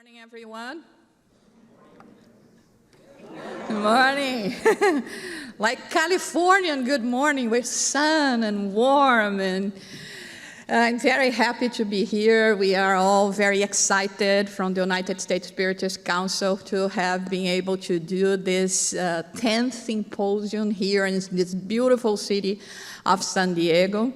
Morning, everyone. Good morning. Like Californian good morning with sun and warm, and I'm very happy to be here. We are all very excited from the United States Spiritist Council to have been able to do this 10th Symposium here in this beautiful city of San Diego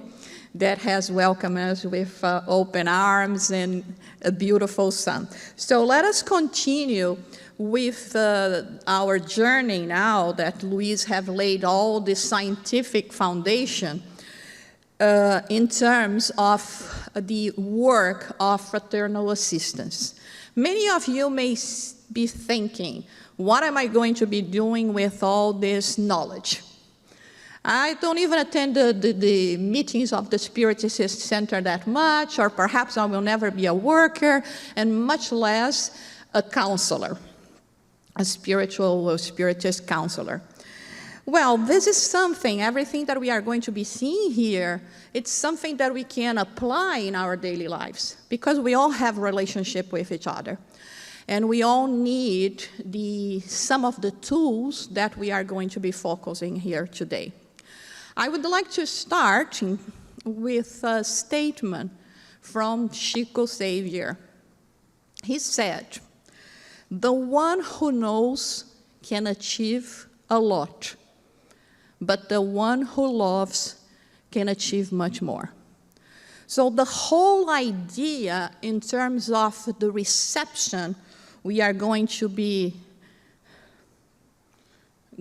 that has welcomed us with open arms and a beautiful sun. So let us continue with our journey now that Luis have laid all the scientific foundation in terms of the work of fraternal assistance. Many of you may be thinking, what am I going to be doing with all this knowledge? I don't even attend the meetings of the Spiritist Center that much, or perhaps I will never be a worker, and much less a counselor, a spiritual or Spiritist counselor. Well, this is something, everything that we are going to be seeing here, it's something that we can apply in our daily lives, because we all have a relationship with each other. And we all need some of the tools that we are going to be focusing here today. I would like to start with a statement from Chico Xavier. He said, "The one who knows can achieve a lot, but the one who loves can achieve much more." So the whole idea in terms of the reception we are going to be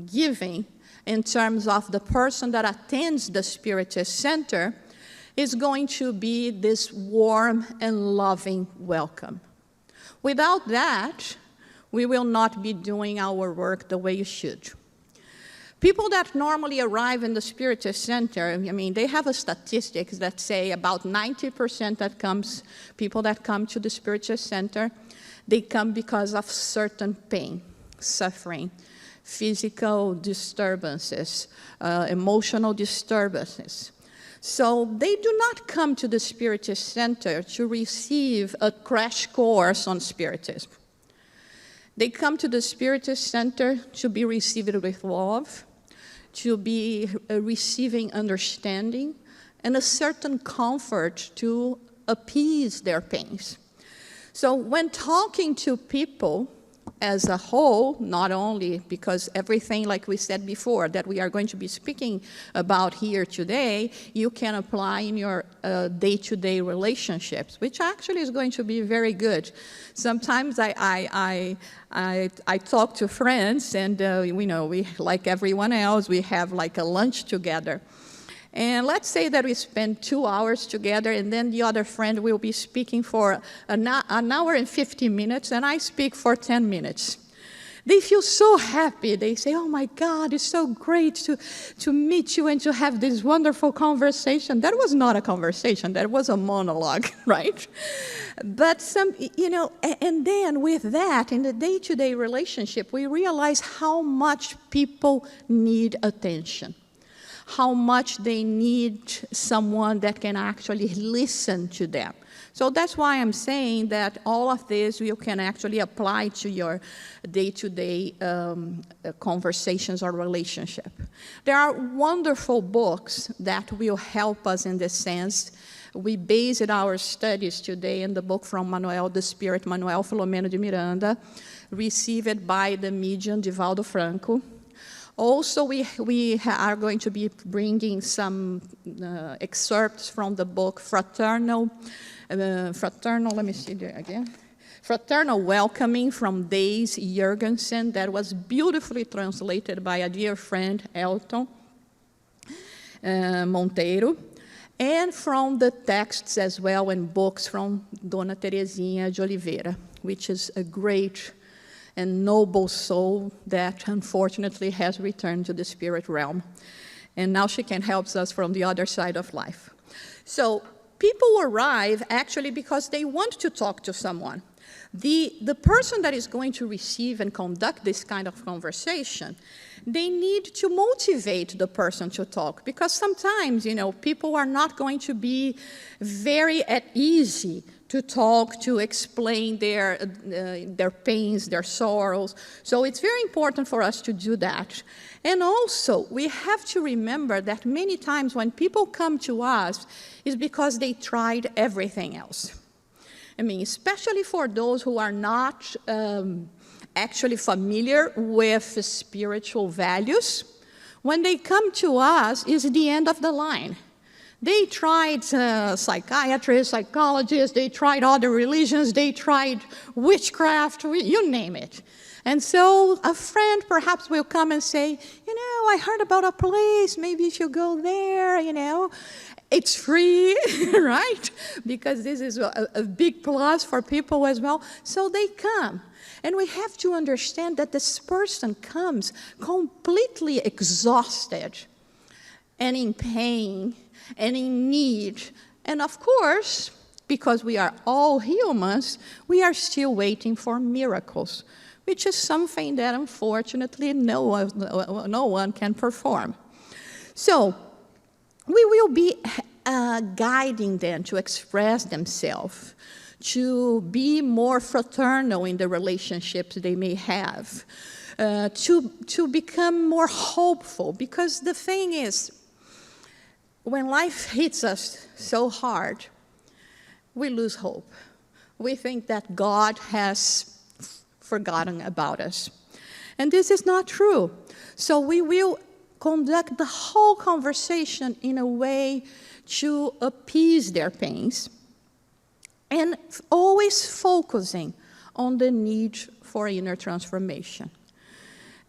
giving in terms of the person that attends the Spiritist Center is going to be this warm and loving welcome. Without that, we will not be doing our work the way you should. People that normally arrive in the Spiritist Center, I mean, they have a statistics that say about 90% people that come to the Spiritist Center, they come because of certain pain, suffering, physical disturbances, emotional disturbances. So they do not come to the Spiritist Center to receive a crash course on Spiritism. They come to the Spiritist Center to be received with love, to be receiving understanding, and a certain comfort to appease their pains. So when talking to people as a whole, not only because everything, like we said before, that we are going to be speaking about here today, you can apply in your day-to-day relationships, which actually is going to be very good. Sometimes I talk to friends, and we, like everyone else, we have like a lunch together. And let's say that we spend 2 hours together, and then the other friend will be speaking for an hour and 50 minutes, and I speak for 10 minutes. They feel so happy. They say, "Oh my God, it's so great to meet you and to have this wonderful conversation." That was not a conversation, that was a monologue, right? But and then with that, in the day-to-day relationship, we realize how much people need attention, how much they need someone that can actually listen to them. So that's why I'm saying that all of this you can actually apply to your day-to-day conversations or relationship. There are wonderful books that will help us in this sense. We based our studies today in the book from Manuel, the Spirit, Manuel Filomeno de Miranda, received by the medium Divaldo Franco. Also, we are going to be bringing some excerpts from the book Fraternal. Let me see there again. Fraternal Welcoming from Days Jurgensen, that was beautifully translated by a dear friend, Elton Monteiro. And from the texts as well and books from Dona Terezinha de Oliveira, which is a great and noble soul that unfortunately has returned to the spirit realm. And now she can help us from the other side of life. So people arrive actually because they want to talk to someone. The person that is going to receive and conduct this kind of conversation, they need to motivate the person to talk, because sometimes, people are not going to be very at ease to talk, to explain their pains, their sorrows. So it's very important for us to do that. And also, we have to remember that many times when people come to us, it's because they tried everything else. I mean, especially for those who are not actually familiar with spiritual values, when they come to us, it's the end of the line. They tried psychiatrists, psychologists, they tried other religions, they tried witchcraft, you name it. And so a friend perhaps will come and say, I heard about a place, maybe you should go there, It's free, right? Because this is a big plus for people as well. So they come. And we have to understand that this person comes completely exhausted and in pain and in need. And of course, because we are all humans, we are still waiting for miracles, which is something that unfortunately no one can perform. So we will be guiding them to express themselves, to be more fraternal in the relationships they may have, to become more hopeful. Because the thing is, when life hits us so hard, we lose hope. We think that God has forgotten about us. And this is not true. So we will conduct the whole conversation in a way to appease their pains, and always focusing on the need for inner transformation.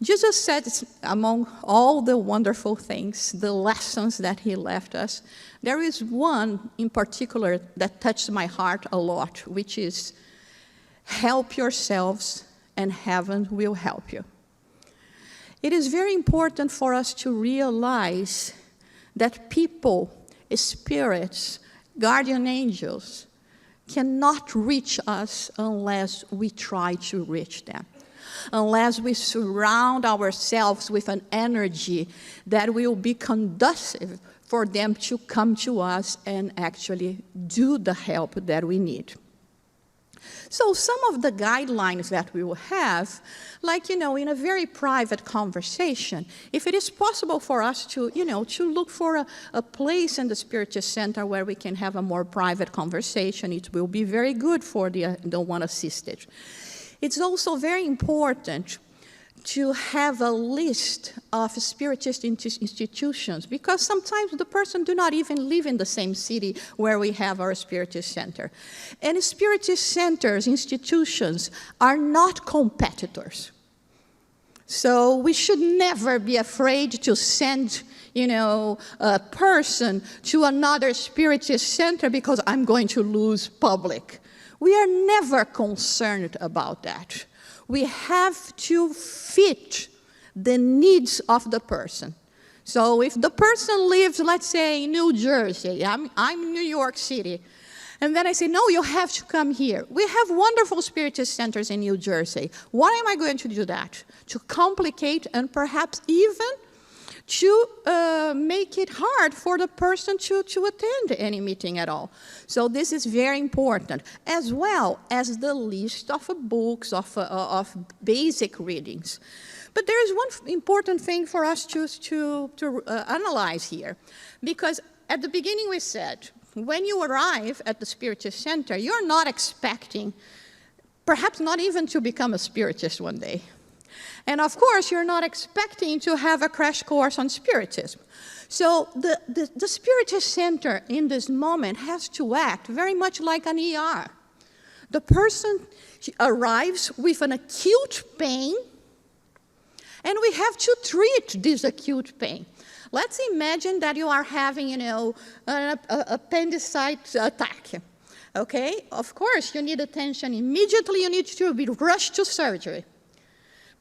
Jesus said, among all the wonderful things, the lessons that he left us, there is one in particular that touched my heart a lot, which is, help yourselves and heaven will help you. It is very important for us to realize that people, spirits, guardian angels, cannot reach us unless we try to reach them, unless we surround ourselves with an energy that will be conducive for them to come to us and actually do the help that we need. So some of the guidelines that we will have, like, in a very private conversation, if it is possible for us to, to look for a place in the Spiritist Center where we can have a more private conversation, it will be very good for the one assisted. It's also very important to have a list of Spiritist institutions, because sometimes the person do not even live in the same city where we have our Spiritist Center. And Spiritist centers, institutions, are not competitors. So we should never be afraid to send, a person to another Spiritist center because I'm going to lose public. We are never concerned about that. We have to fit the needs of the person. So if the person lives, let's say, in New Jersey, I'm in New York City, and then I say, no, you have to come here. We have wonderful Spiritist centers in New Jersey. Why am I going to do that? To complicate and perhaps even to make it hard for the person to attend any meeting at all. So this is very important, as well as the list of books, of basic readings. But there is one important thing for us to analyze here, because at the beginning we said, when you arrive at the Spiritist Center, you're not expecting, perhaps not even to become a Spiritist one day. And of course, you're not expecting to have a crash course on Spiritism. So the Spiritist Center in this moment has to act very much like an ER. The person arrives with an acute pain, and we have to treat this acute pain. Let's imagine that you are having, an appendicitis attack. Okay? Of course, you need attention immediately. You need to be rushed to surgery.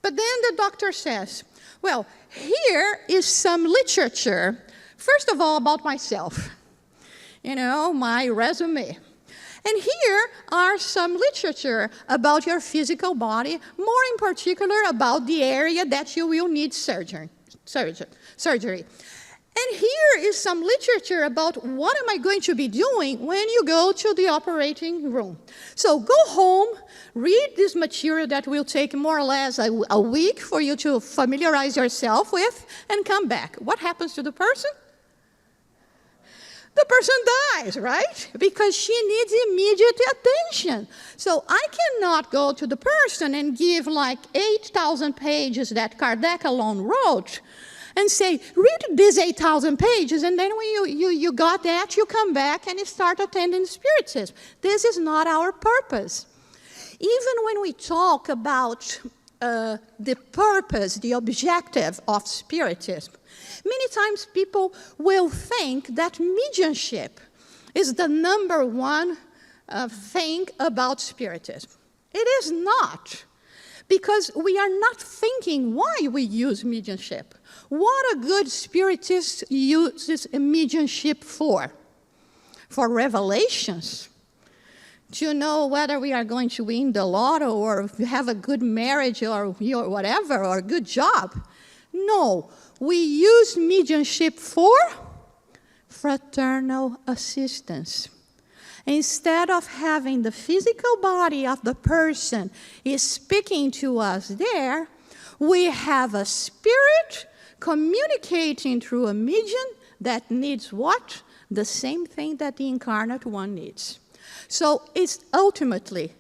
But then the doctor says, well, here is some literature, first of all, about myself, my resume. And here are some literature about your physical body, more in particular about the area that you will need surgery. And here is some literature about what am I going to be doing when you go to the operating room. So go home, read this material that will take more or less a week for you to familiarize yourself with, and come back. What happens to the person? The person dies, right? Because she needs immediate attention. So I cannot go to the person and give like 8,000 pages that Kardec alone wrote and say, read these 8,000 pages, and then when you got that, you come back and you start attending Spiritism. This is not our purpose. Even when we talk about the purpose, the objective of Spiritism, many times people will think that mediumship is the number one thing about Spiritism. It is not, because we are not thinking why we use mediumship. What a good Spiritist uses mediumship for? For revelations. To know whether we are going to win the lotto or have a good marriage or whatever, or a good job. No, we use mediumship for fraternal assistance. Instead of having the physical body of the person is speaking to us there, we have a spirit communicating through a medium that needs what? The same thing that the incarnate one needs. So it's ultimately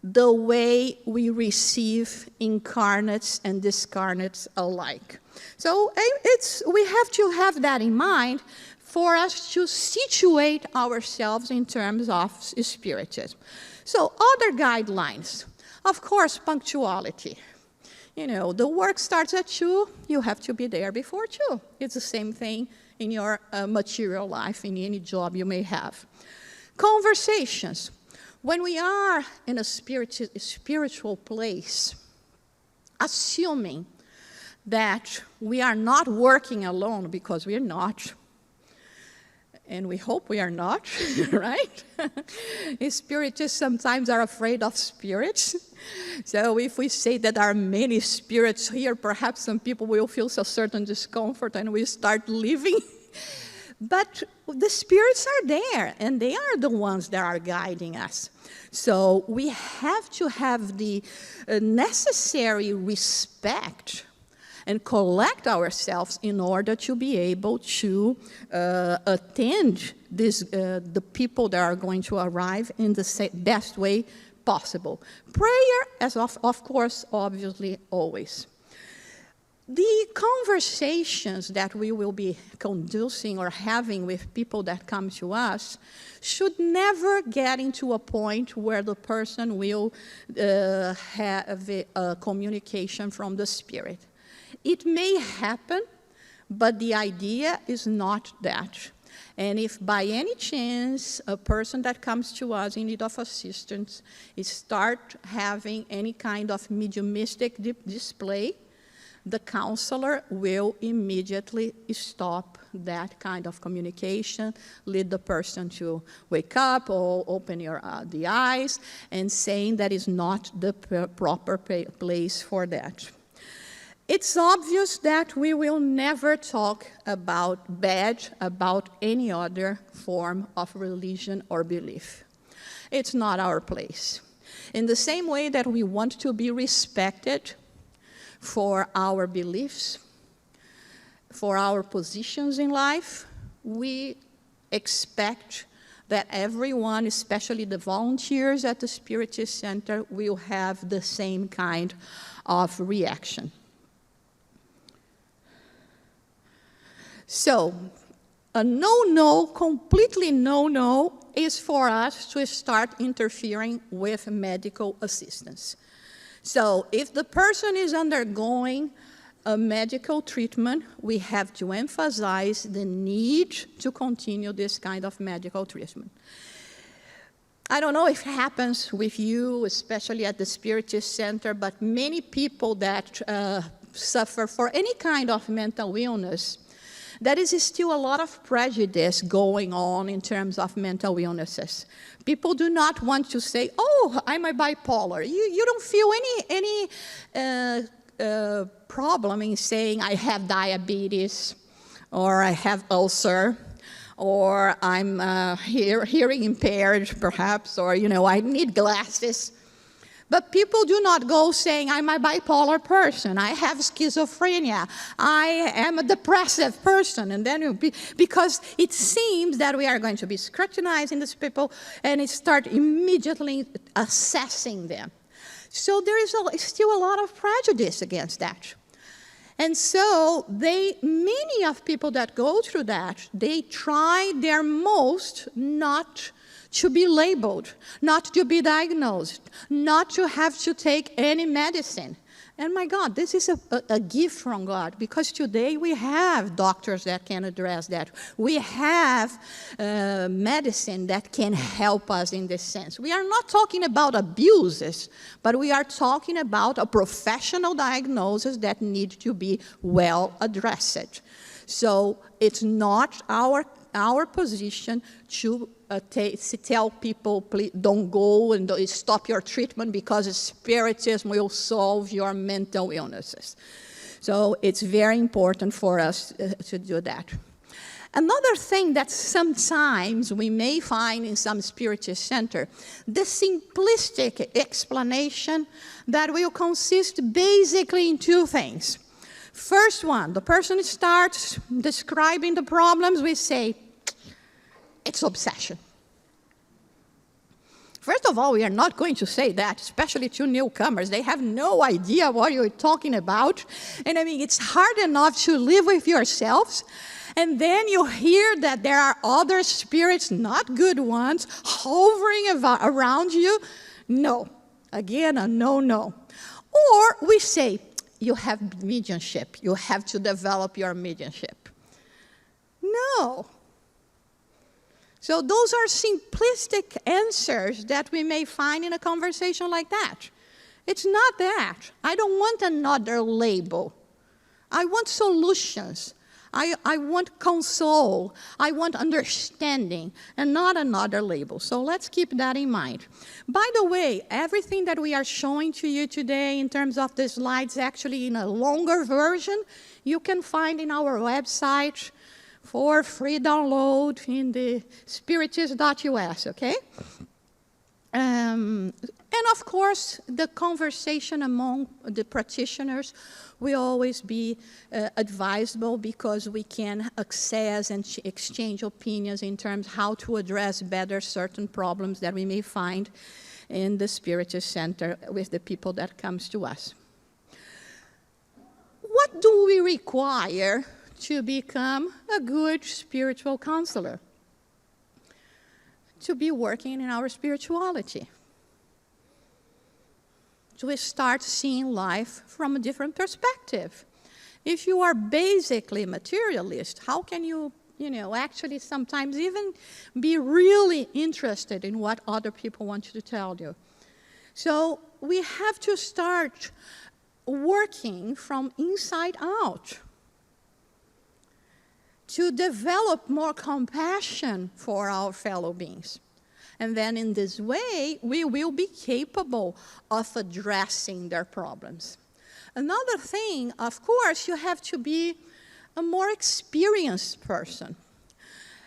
the way we receive incarnates and discarnates alike. So we have to have that in mind for us to situate ourselves in terms of Spiritism. So other guidelines, of course, punctuality. You know, the work starts at 2, you have to be there before 2. It's the same thing in your material life, in any job you may have. Conversations. When we are in a spiritual place, assuming that we are not working alone, because we're not, and we hope we are not, right? Spiritists sometimes are afraid of spirits. So if we say that there are many spirits here, perhaps some people will feel a certain discomfort and we start leaving. But the spirits are there, and they are the ones that are guiding us. So we have to have the necessary respect and collect ourselves in order to be able to attend the people that are going to arrive in the best way possible. Prayer, as of course, obviously, always. The conversations that we will be conducting or having with people that come to us should never get into a point where the person will have a communication from the spirit. It may happen, but the idea is not that. And if by any chance a person that comes to us in need of assistance start having any kind of mediumistic display, the counselor will immediately stop that kind of communication, lead the person to wake up or open the eyes, and saying that is not the proper place for that. It's obvious that we will never talk about any other form of religion or belief. It's not our place. In the same way that we want to be respected for our beliefs, for our positions in life, we expect that everyone, especially the volunteers at the Spiritist Center, will have the same kind of reaction. So, a no-no, completely no-no, is for us to start interfering with medical assistance. So, if the person is undergoing a medical treatment, we have to emphasize the need to continue this kind of medical treatment. I don't know if it happens with you, especially at the Spiritist Center, but many people that suffer for any kind of mental illness, there is still a lot of prejudice going on in terms of mental illnesses. People do not want to say, oh, I'm a bipolar. You don't feel any problem in saying I have diabetes, or I have ulcer, or I'm hearing impaired, perhaps, or, I need glasses. But people do not go saying, I'm a bipolar person, I have schizophrenia, I am a depressive person, and then because it seems that we are going to be scrutinizing these people and start immediately assessing them. So there is still a lot of prejudice against that. And so many of people that go through that, they try their most not to be labeled, not to be diagnosed, not to have to take any medicine. And my God, this is a gift from God, because today we have doctors that can address that. We have medicine that can help us in this sense. We are not talking about abuses, but we are talking about a professional diagnosis that needs to be well addressed. So it's not our position to tell people, please don't go and stop your treatment because Spiritism will solve your mental illnesses. So it's very important for us to do that. Another thing that sometimes we may find in some Spiritist center, the simplistic explanation that will consist basically in two things. First one, the person starts describing the problems, we say, it's obsession. First of all, we are not going to say that, especially to newcomers. They have no idea what you're talking about. And I mean, it's hard enough to live with yourselves. And then you hear that there are other spirits, not good ones, hovering around you. No. Again, a no. Or we say, you have mediumship. You have to develop your mediumship. No. So those are simplistic answers that we may find in a conversation like that. It's not that. I don't want another label. I want solutions. I want console. I want understanding, and not another label. So let's keep that in mind. By the way, everything that we are showing to you today in terms of the slides, actually in a longer version, you can find in our website for free download in the Spiritist.us, okay? And of course, the conversation among the practitioners will always be advisable, because we can access and exchange opinions in terms of how to address better certain problems that we may find in the Spiritist Center with the people that comes to us. What do we require to become a good spiritual counselor? To be working in our spirituality. To start seeing life from a different perspective. If you are basically materialist, how can you, actually sometimes even be really interested in what other people want to tell you? So we have to start working from inside out to develop more compassion for our fellow beings. And then in this way, we will be capable of addressing their problems. Another thing, of course, you have to be a more experienced person.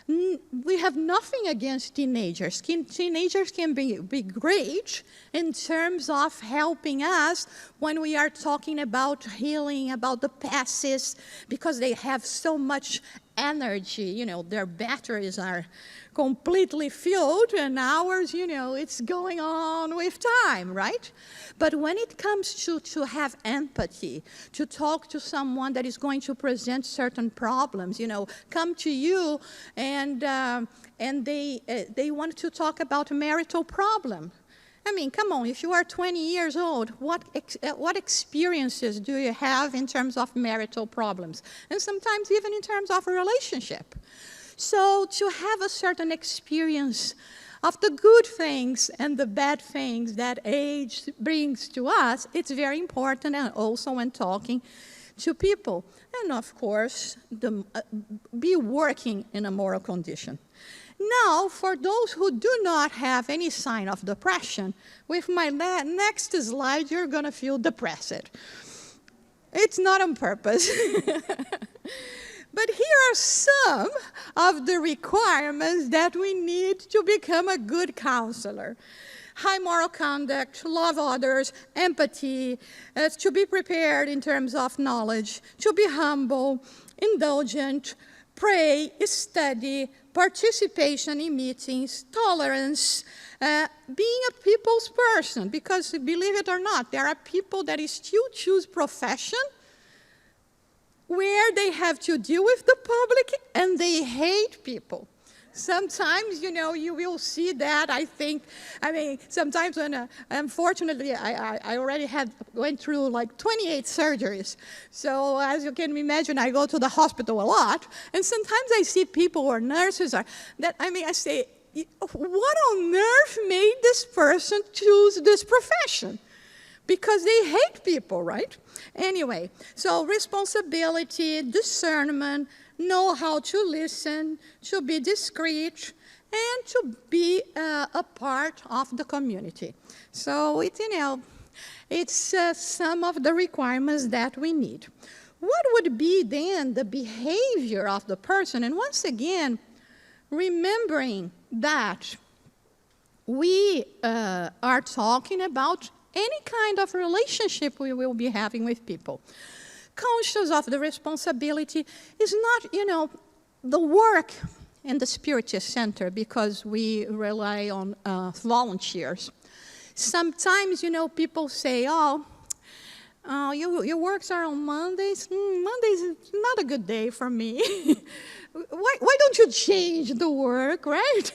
We have nothing against teenagers. Teenagers can be great in terms of helping us when we are talking about healing, about the passes, because they have so much energy. Their batteries are completely filled, and ours, it's going on with time, right? But when it comes to have empathy, to talk to someone that is going to present certain problems, come to you and they want to talk about a marital problem. I mean, come on, if you are 20 years old, what experiences do you have in terms of marital problems? And sometimes even in terms of a relationship. So to have a certain experience of the good things and the bad things that age brings to us, it's very important, and also when talking to people. And of course, be working in a moral condition. Now, for those who do not have any sign of depression, with my next slide, you're going to feel depressed. It's not on purpose. But here are some of the requirements that we need to become a good counselor. High moral conduct, love others, empathy, to be prepared in terms of knowledge, to be humble, indulgent, pray, study, participation in meetings, tolerance, being a people's person, because believe it or not, there are people that still choose profession where they have to deal with the public and they hate people. Sometimes, you know, you will see that, sometimes when, unfortunately, I already went through like 28 surgeries. So as you can imagine, I go to the hospital a lot. And sometimes I see people or nurses I say, what on earth made this person choose this profession? Because they hate people, right? Anyway, so responsibility, discernment, know how to listen, to be discreet, and to be a part of the community. So it's some of the requirements that we need. What would be then the behavior of the person? And once again, remembering that we are talking about any kind of relationship we will be having with people. Conscious of the responsibility is not, the work in the Spiritist Center, because we rely on volunteers. Sometimes, people say, your works are on Mondays. Mondays is not a good day for me. Why don't you change the work, right?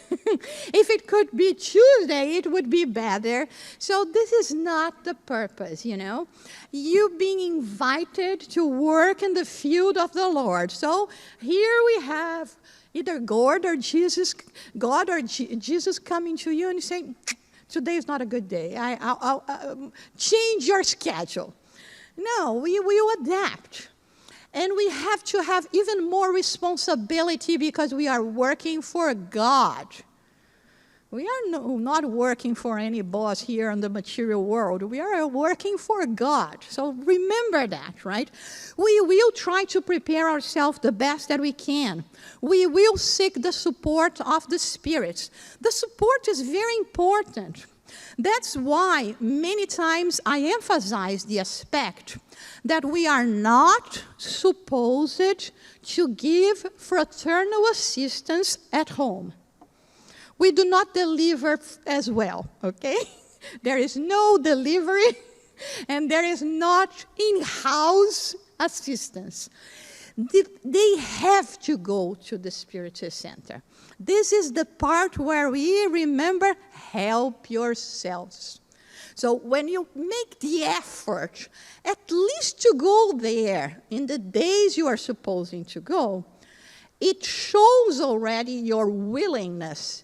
If it could be Tuesday, it would be better. So this is not the purpose, You being invited to work in the field of the Lord. So here we have either God or Jesus coming to you and saying, today is not a good day. I'll change your schedule. No, we will adapt. And we have to have even more responsibility because we are working for God. We are not working for any boss here in the material world. We are working for God. So remember that, right? We will try to prepare ourselves the best that we can. We will seek the support of the spirits. The support is very important. That's why many times I emphasize the aspect that we are not supposed to give fraternal assistance at home. We do not deliver as well, okay? There is no delivery, and there is not in-house assistance. They have to go to the Spiritist Center. This is the part where we remember, help yourselves. So when you make the effort, at least to go there in the days you are supposing to go, it shows already your willingness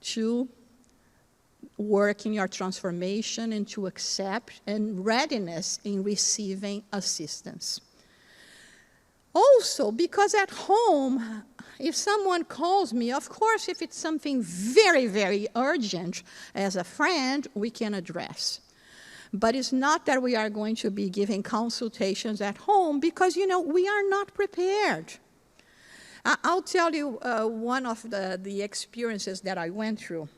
to work in your transformation and to accept and readiness in receiving assistance. Also, because at home, if someone calls me, of course, if it's something very, very urgent, as a friend, we can address. But it's not that we are going to be giving consultations at home because, we are not prepared. I'll tell you one of the experiences that I went through.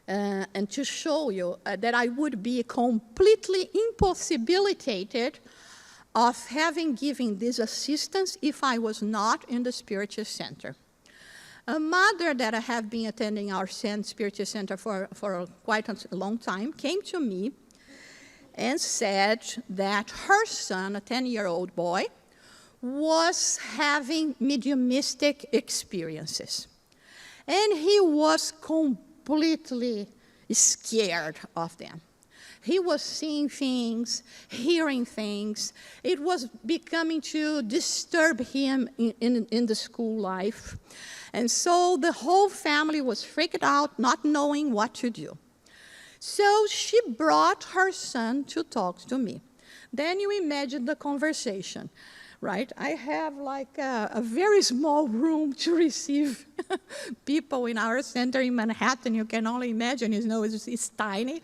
And to show you that I would be completely impossibilitated of having given this assistance if I was not in the Spiritist Center. A mother that I have been attending our Spiritist Center for quite a long time came to me and said that her son, a 10-year-old boy, was having mediumistic experiences. And he was completely scared of them. He was seeing things, hearing things. It was becoming to disturb him in the school life. And so the whole family was freaked out, not knowing what to do. So she brought her son to talk to me. Then you imagine the conversation, right? I have like a very small room to receive people in our center in Manhattan. You can only imagine, it's tiny.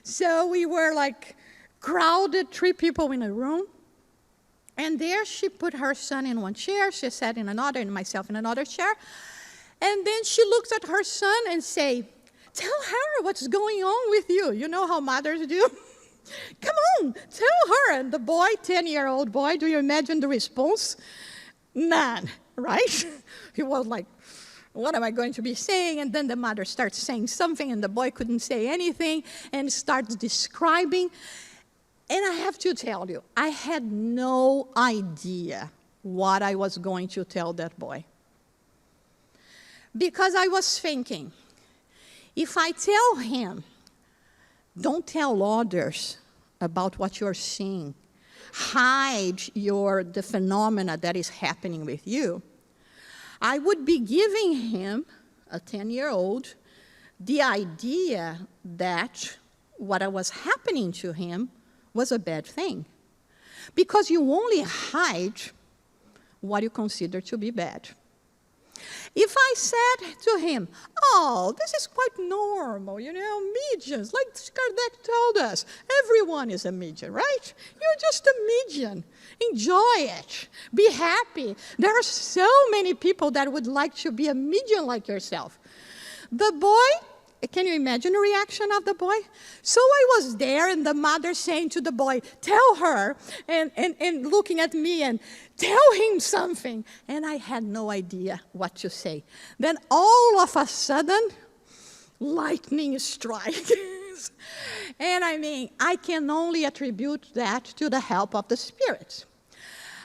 So we were like crowded, 3 people in a room. And there she put her son in one chair, she sat in another, and myself in another chair. And then she looks at her son and say, tell her what's going on with you. You know how mothers do? Come on, tell her. And the boy, 10-year-old boy, do you imagine the response? None, right? He was like, what am I going to be saying? And then the mother starts saying something, and the boy couldn't say anything, and starts describing. And I have to tell you, I had no idea what I was going to tell that boy. Because I was thinking, if I tell him, don't tell others about what you're seeing, hide the phenomena that is happening with you, I would be giving him, a 10-year-old, the idea that what was happening to him was a bad thing. Because you only hide what you consider to be bad. If I said to him, oh, this is quite normal, mediums, like Kardec told us, everyone is a medium, right? You're just a medium. Enjoy it. Be happy. There are so many people that would like to be a medium like yourself. The boy, can you imagine the reaction of the boy? So I was there, and the mother saying to the boy, tell her, and looking at me, and tell him something. And I had no idea what to say. Then all of a sudden, lightning strikes. And I can only attribute that to the help of the spirits.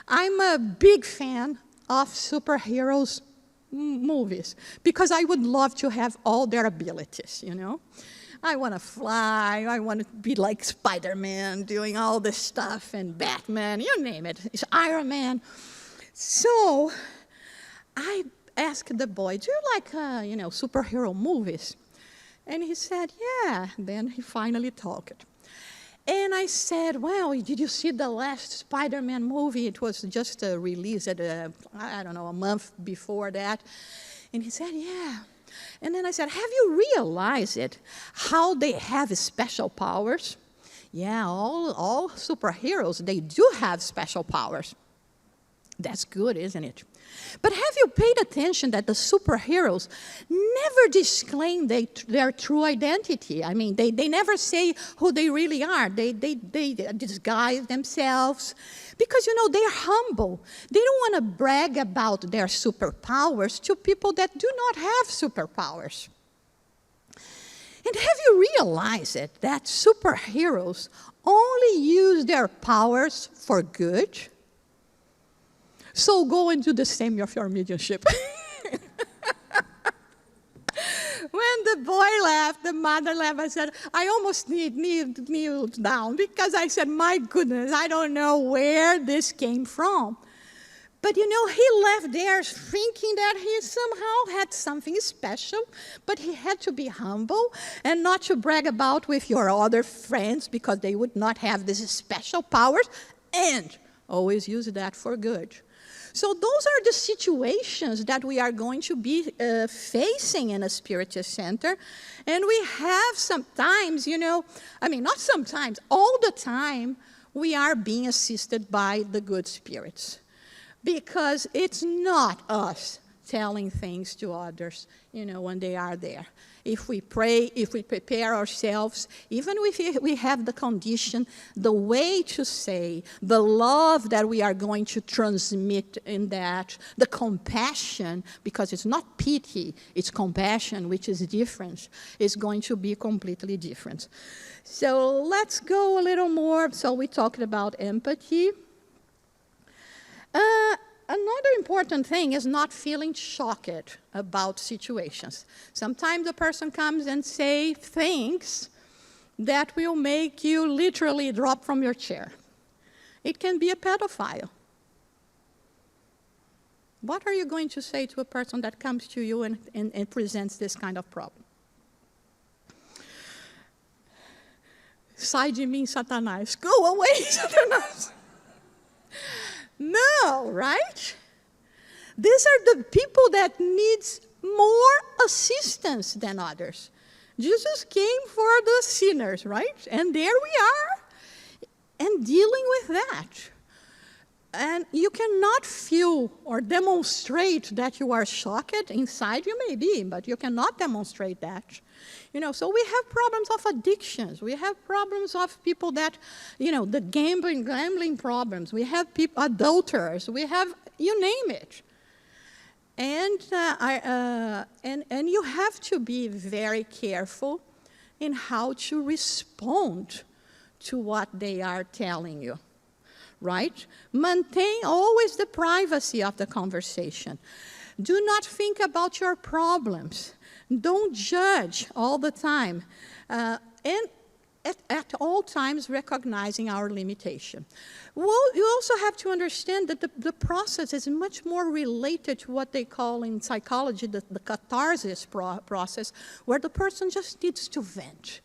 I'm a big fan of superheroes movies, because I would love to have all their abilities, I want to fly, I want to be like Spider-Man, doing all this stuff, and Batman, you name it. It's Iron Man. So I asked the boy, do you like, superhero movies? And he said, yeah. Then he finally talked. And I said, well, did you see the last Spider-Man movie? It was just released at, a month before that. And he said, yeah. And then I said, have you realized how they have special powers? Yeah, all superheroes, they do have special powers. That's good, isn't it? But have you paid attention that the superheroes never disclaim their true identity? They never say who they really are. They disguise themselves because, they're humble. They don't want to brag about their superpowers to people that do not have superpowers. And have you realized that superheroes only use their powers for good? So go and do the same of your mediumship. When the boy left, the mother left, I said, I almost kneeled down because I said, my goodness, I don't know where this came from. But he left there thinking that he somehow had something special, but he had to be humble and not to brag about with your other friends because they would not have these special powers, and always use that for good. So those are the situations that we are going to be facing in a Spiritist center. And we have sometimes, not sometimes, all the time, we are being assisted by the good spirits. Because it's not us telling things to others, when they are there. If we pray, if we prepare ourselves, even if we have the condition, the way to say, the love that we are going to transmit in that, the compassion, because it's not pity, it's compassion, which is different, is going to be completely different. So let's go a little more. So we talked about empathy. Another important thing is not feeling shocked about situations. Sometimes a person comes and say things that will make you literally drop from your chair. It can be a pedophile. What are you going to say to a person that comes to you and presents this kind of problem? Sai de mim, Satanás. Go away, Satanás. No, right? These are the people that needs more assistance than others. Jesus came for the sinners, right? And there we are, and dealing with that. And you cannot feel or demonstrate that you are shocked. Inside you may be, but you cannot demonstrate that. So we have problems of addictions. We have problems of people that, the gambling problems. We have people, adulterers. We have, you name it. And you have to be very careful in how to respond to what they are telling you. Right? Maintain always the privacy of the conversation. Do not think about your problems. Don't judge all the time. And at all times recognizing our limitation. Well, you also have to understand that the process is much more related to what they call in psychology the catharsis process, where the person just needs to vent,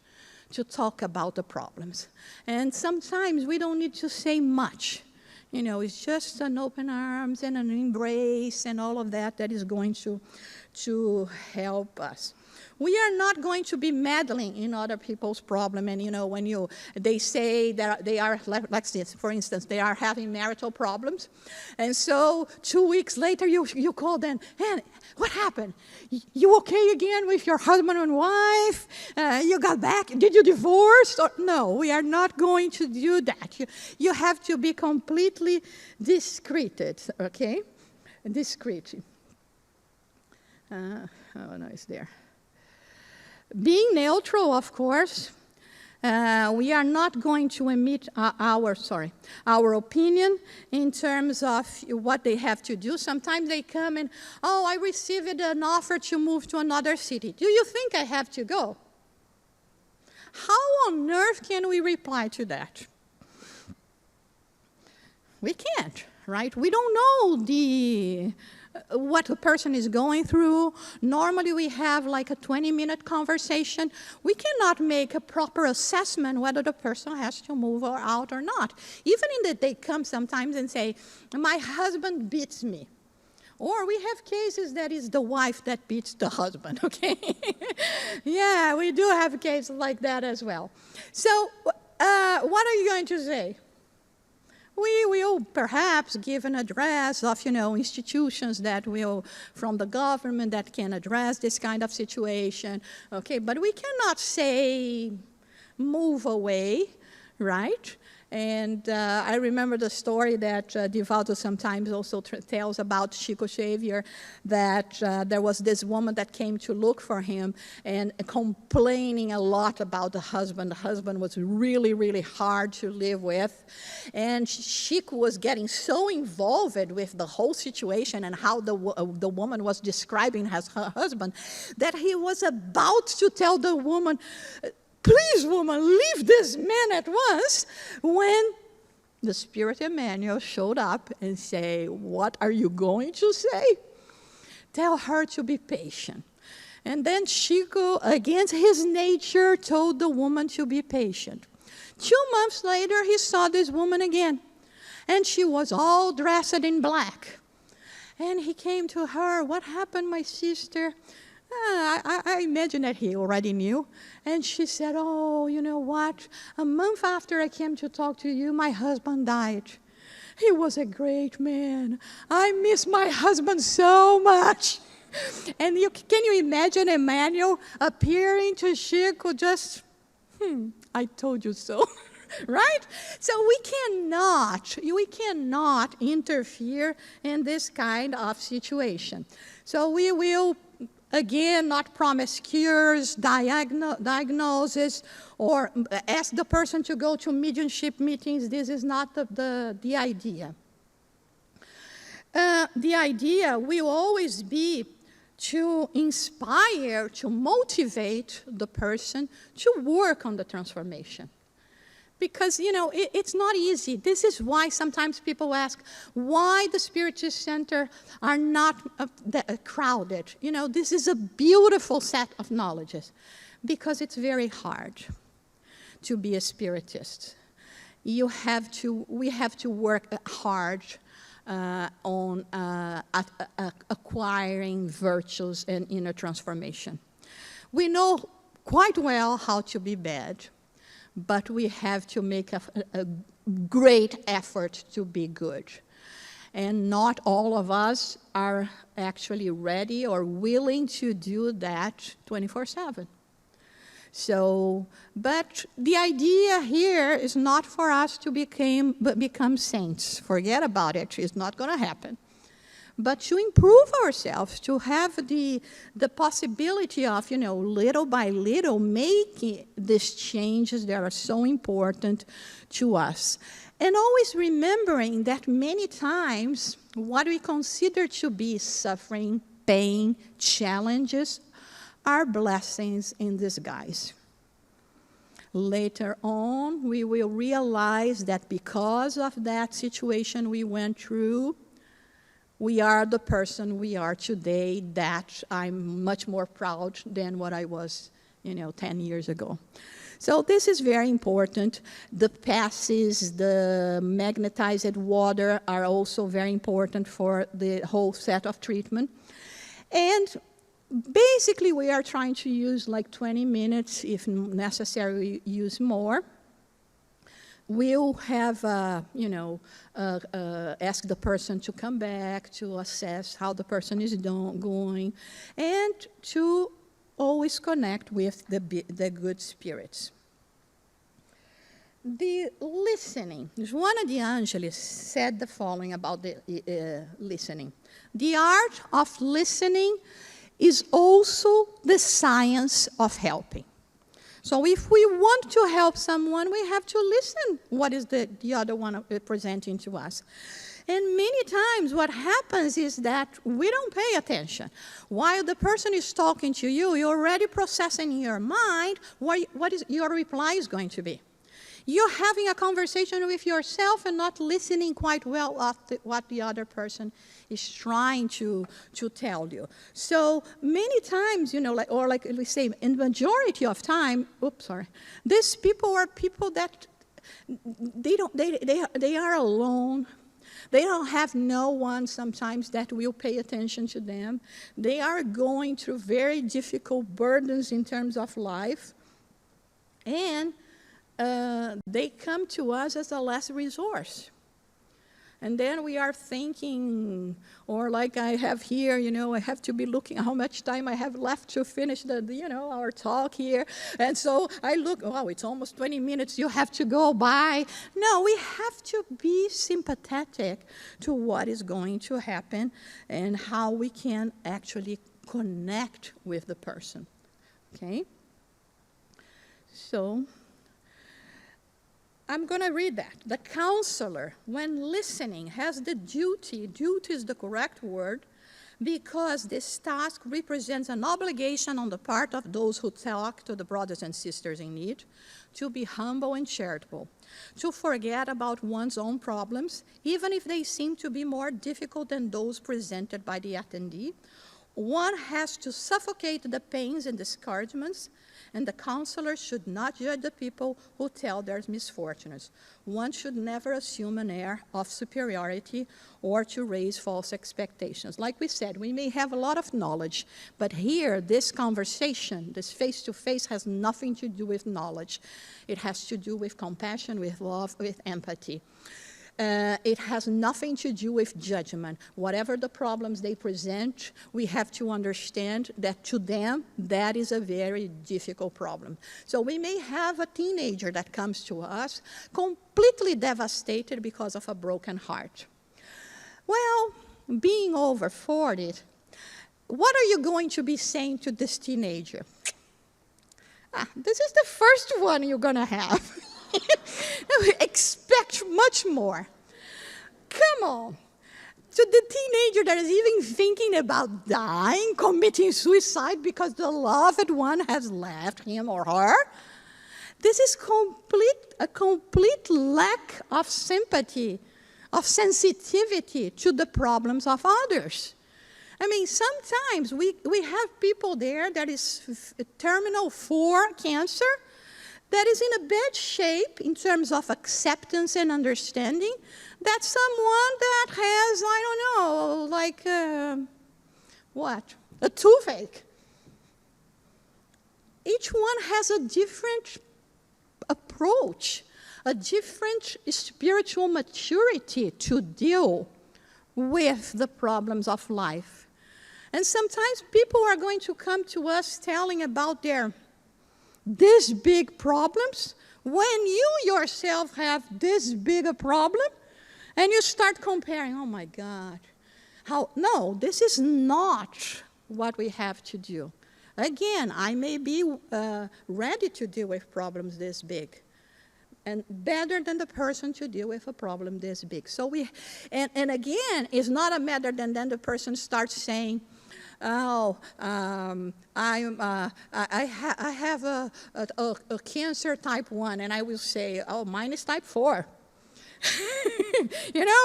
to talk about the problems. And sometimes we don't need to say much. It's just an open arms and an embrace and all of that is going to help us. We are not going to be meddling in other people's problem. And, when they say that they are, like this, for instance, they are having marital problems. And so 2 weeks later, you call them, hey, what happened? You okay again with your husband and wife? You got back? Did you divorce? No, we are not going to do that. You have to be completely discreet, okay? Discreet. Oh, no, it's there. Being neutral, of course, we are not going to emit our opinion in terms of what they have to do. Sometimes they come and, I received an offer to move to another city. Do you think I have to go? How on earth can we reply to that? We can't, right? We don't know what a person is going through. Normally we have like a 20-minute conversation. We cannot make a proper assessment whether the person has to move out or not. Even in that they come sometimes and say, my husband beats me. Or we have cases that is the wife that beats the husband, okay? Yeah, we do have cases like that as well. So what are you going to say? We will perhaps give an address of, institutions that will, from the government that can address this kind of situation, okay? But we cannot say, move away, right? And I remember the story that Divaldo sometimes also tells about Chico Xavier, that there was this woman that came to look for him and complaining a lot about the husband. The husband was really, really hard to live with. And Chico was getting so involved with the whole situation and how the woman was describing as her husband, that he was about to tell the woman, please, woman, leave this man at once, when the Spirit Emmanuel showed up and said, what are you going to say? Tell her to be patient. And then Chico, against his nature, told the woman to be patient. 2 months later, he saw this woman again, and she was all dressed in black. And he came to her, what happened, my sister? I imagine that he already knew. And she said, oh, you know what? A month after I came to talk to you, my husband died. He was a great man. I miss my husband so much. And can you imagine Emmanuel appearing to Chico just, I told you so. Right? So we cannot interfere in this kind of situation. So we will, again, not promise cures, diagnosis, or ask the person to go to mediumship meetings. This is not the idea. The idea will always be to inspire, to motivate the person to work on the transformation. Because, it's not easy. This is why sometimes people ask why the Spiritist Center are not crowded. This is a beautiful set of knowledges, because it's very hard. to be a Spiritist. We have to work hard on acquiring virtues and inner transformation. We know quite well how to be bad, but we have to make a great effort to be good. And not all of us are actually ready or willing to do that 24/7. So, but the idea here is not for us to become saints. Forget about it. It's not going to happen. But to improve ourselves, to have the possibility of, little by little, making these changes that are so important to us. And always remembering that many times what we consider to be suffering, pain, challenges are blessings in disguise. Later on, we will realize that because of that situation we went through, we are the person we are today, that I'm much more proud than what I was, 10 years ago. So this is very important. The passes, the magnetized water are also very important for the whole set of treatment. And basically, we are trying to use like 20 minutes. If necessary, we use more. We'll have, ask the person to come back to assess how the person is going, and to always connect with the good spirits. The listening. Joana de Angelis said the following about the listening. The art of listening is also the science of helping. So if we want to help someone, we have to listen what is the other one presenting to us. And many times what happens is that we don't pay attention. While the person is talking to you, you're already processing in your mind what is your reply is going to be. You're having a conversation with yourself and not listening quite well what the other person is trying to tell you. So many times, like we say, in the majority of time, these people are people that they are alone. They don't have no one sometimes that will pay attention to them. They are going through very difficult burdens in terms of life. And they come to us as a last resource. And then we are thinking, or like I have here, I have to be looking how much time I have left to finish our talk here. And so I look, it's almost 20 minutes, you have to go by. No, we have to be sympathetic to what is going to happen and how we can actually connect with the person, okay? So I'm going to read that. The counselor, when listening, has the duty is the correct word, because this task represents an obligation on the part of those who talk to the brothers and sisters in need, to be humble and charitable, to forget about one's own problems, even if they seem to be more difficult than those presented by the attendee. One has to suffocate the pains and discouragements, and the counselor should not judge the people who tell their misfortunes. One should never assume an air of superiority or to raise false expectations. Like we said, we may have a lot of knowledge, but here, this conversation, this face-to-face, has nothing to do with knowledge. It has to do with compassion, with love, with empathy. It has nothing to do with judgment. Whatever the problems they present, we have to understand that to them, that is a very difficult problem. So we may have a teenager that comes to us completely devastated because of a broken heart. Well, being over 40, what are you going to be saying to this teenager? This is the first one you're going to have. Expect much more. Come on. To the teenager that is even thinking about dying, committing suicide because the loved one has left him or her, this is a complete lack of sympathy, of sensitivity to the problems of others. I mean, sometimes we have people there that is terminal for cancer, that is in a bad shape in terms of acceptance and understanding, than someone that has, I don't know, like, a toothache. Each one has a different approach, a different spiritual maturity to deal with the problems of life. And sometimes people are going to come to us telling about these big problems when you yourself have this big a problem, and you start comparing, oh my God, no, this is not what we have to do. Again, I may be ready to deal with problems this big, and better than the person to deal with a problem this big. So and again, it's not a matter than then the person starts saying, oh, I have a cancer type 1, and I will say, oh, mine is type 4.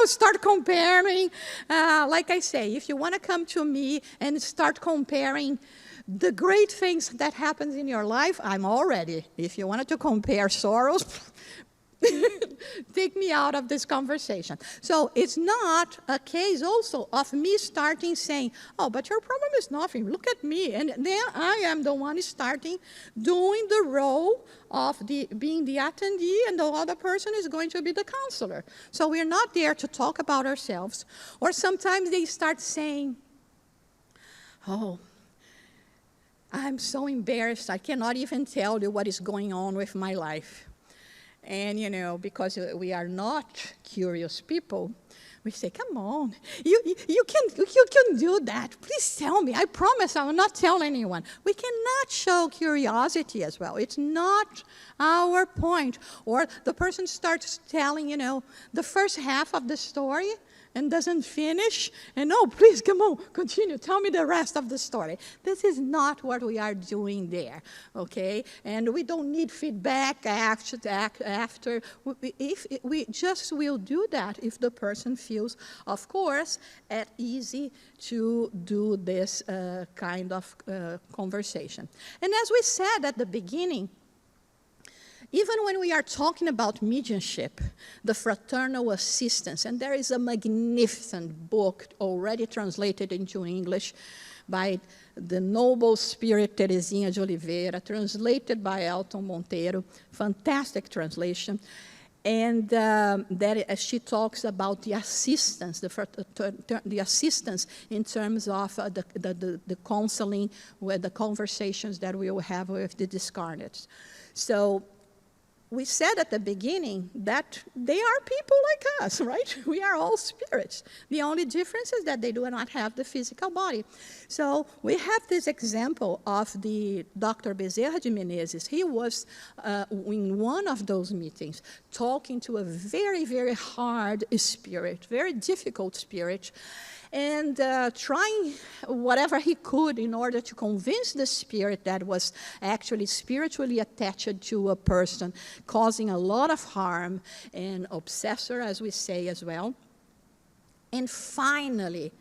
Start comparing. Like I say, if you want to come to me and start comparing the great things that happens in your life, I'm all ready. If you wanted to compare sorrows, take me out of this conversation. So it's not a case also of me starting saying, oh, but your problem is nothing. Look at me. And then I am the one starting doing the role of being the attendee, and the other person is going to be the counselor. So we're not there to talk about ourselves. Or sometimes they start saying, oh, I'm so embarrassed. I cannot even tell you what is going on with my life. And, because we are not curious people, we say, come on, you can do that. Please tell me. I promise I will not tell anyone. We cannot show curiosity as well. It's not our point. Or the person starts telling, the first half of the story, and doesn't finish, and no, please, come on, continue, tell me the rest of the story. This is not what we are doing there, okay? And we don't need feedback after. If we just will do that if the person feels, of course, at easy to do this kind of conversation. And as we said at the beginning, even when we are talking about mediumship, the fraternal assistance, and there is a magnificent book already translated into English by the noble spirit Teresinha de Oliveira, translated by Elton Monteiro, fantastic translation. And she talks about the assistance, the assistance in terms of the counseling, with the conversations that we will have with the discarnates. So we said at the beginning that they are people like us, right? We are all spirits. The only difference is that they do not have the physical body. So we have this example of the Dr. Bezerra de Menezes. He was in one of those meetings talking to a very, very hard spirit, very difficult spirit, and trying whatever he could in order to convince the spirit that was actually spiritually attached to a person, causing a lot of harm, and obsessor, as we say as well. And finally,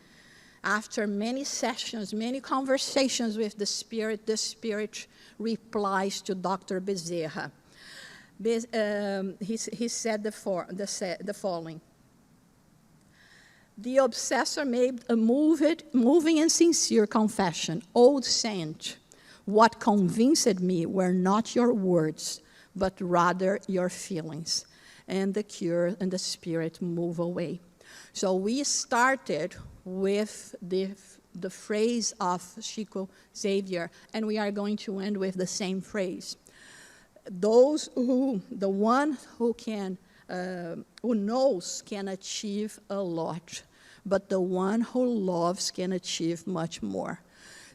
after many sessions, many conversations with the spirit replies to Dr. Bezerra. He said the following. The obsessor made a moving and sincere confession. Old saint, what convinced me were not your words, but rather your feelings. And the cure and the spirit move away. So we started with the phrase of Chico Xavier, and we are going to end with the same phrase. The one who knows can achieve a lot, but the one who loves can achieve much more.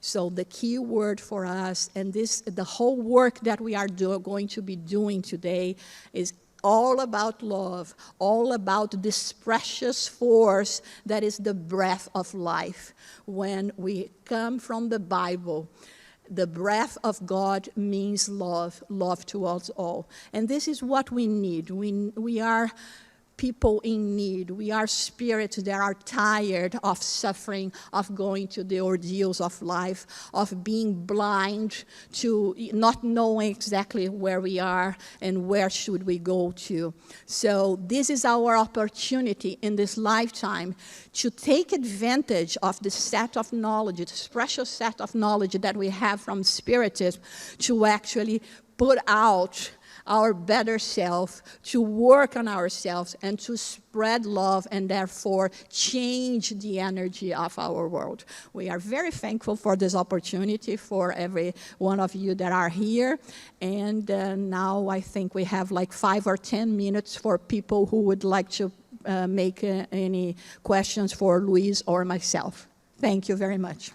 So the key word for us, and the whole work that we are going to be doing today, is all about love, all about this precious force that is the breath of life. When we come from the Bible, the breath of God means love, love to us all. And this is what we need. We are people in need. We are spirits that are tired of suffering, of going to the ordeals of life, of being blind to not knowing exactly where we are and where should we go to. So this is our opportunity in this lifetime to take advantage of the set of knowledge, this precious set of knowledge that we have from Spiritism, to actually put out our better self, to work on ourselves, and to spread love, and therefore change the energy of our world. We are very thankful for this opportunity, for every one of you that are here. And now I think we have like 5 or 10 minutes for people who would like to make any questions for Luis or myself. Thank you very much.